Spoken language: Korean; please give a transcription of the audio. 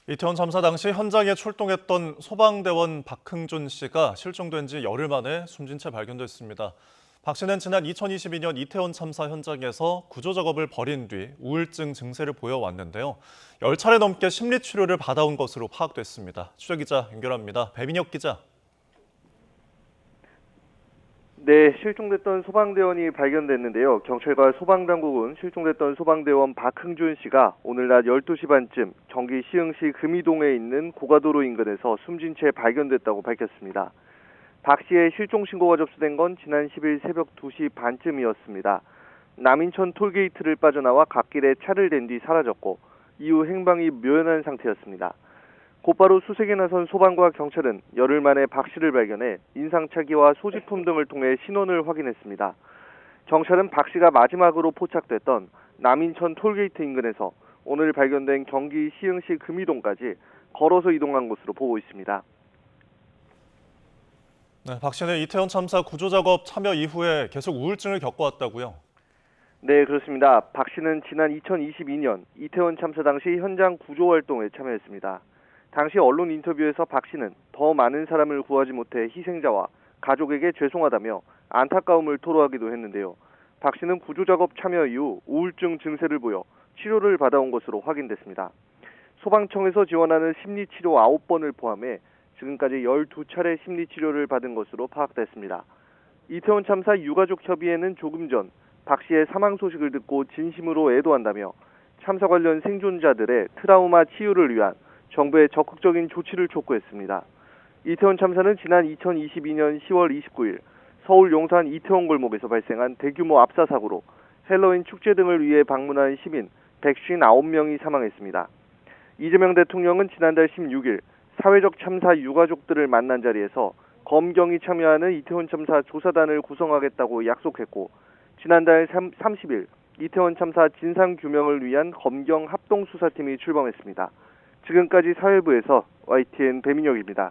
이태원 참사 당시 현장에 출동했던 소방대원 박흥준 씨가 실종된 지 열흘 만에 숨진 채 발견됐습니다. 박 씨는 지난 2022년 이태원 참사 현장에서 구조 작업을 벌인 뒤 우울증 증세를 보여왔는데요. 10차례 넘게 심리치료를 받아온 것으로 파악됐습니다. 취재기자 연결합니다. 배민혁 기자. 네, 실종됐던 소방대원이 발견됐는데요. 경찰과 소방당국은 실종됐던 소방대원 박흥준 씨가 오늘 낮 12시 반쯤 경기 시흥시 금이동에 있는 고가도로 인근에서 숨진 채 발견됐다고 밝혔습니다. 박 씨의 실종 신고가 접수된 건 지난 10일 새벽 2시 반쯤이었습니다. 남인천 톨게이트를 빠져나와 갓길에 차를 댄 뒤 사라졌고 이후 행방이 묘연한 상태였습니다. 곧바로 수색에 나선 소방과 경찰은 열흘 만에 박 씨를 발견해 인상착의와 소지품 등을 통해 신원을 확인했습니다. 경찰은 박 씨가 마지막으로 포착됐던 남인천 톨게이트 인근에서 오늘 발견된 경기 시흥시 금이동까지 걸어서 이동한 것으로 보고 있습니다. 네, 박 씨는 이태원 참사 구조 작업 참여 이후에 계속 우울증을 겪어왔다고요? 네, 그렇습니다. 박 씨는 지난 2022년 이태원 참사 당시 현장 구조 활동에 참여했습니다. 당시 언론 인터뷰에서 박 씨는 더 많은 사람을 구하지 못해 희생자와 가족에게 죄송하다며 안타까움을 토로하기도 했는데요. 박 씨는 구조작업 참여 이후 우울증 증세를 보여 치료를 받아온 것으로 확인됐습니다. 소방청에서 지원하는 심리치료 9번을 포함해 지금까지 12차례 심리치료를 받은 것으로 파악됐습니다. 이태원 참사 유가족협의회는 조금 전 박 씨의 사망 소식을 듣고 진심으로 애도한다며 참사 관련 생존자들의 트라우마 치유를 위한 정부의 적극적인 조치를 촉구했습니다. 이태원 참사는 지난 2022년 10월 29일 서울 용산 이태원 골목에서 발생한 대규모 압사 사고로 헬로윈 축제 등을 위해 방문한 시민 159명이 사망했습니다. 이재명 대통령은 지난달 16일 사회적 참사 유가족들을 만난 자리에서 검경이 참여하는 이태원 참사 조사단을 구성하겠다고 약속했고 지난달 30일 이태원 참사 진상규명을 위한 검경 합동수사팀이 출범했습니다. 지금까지 사회부에서 YTN 배민혁입니다.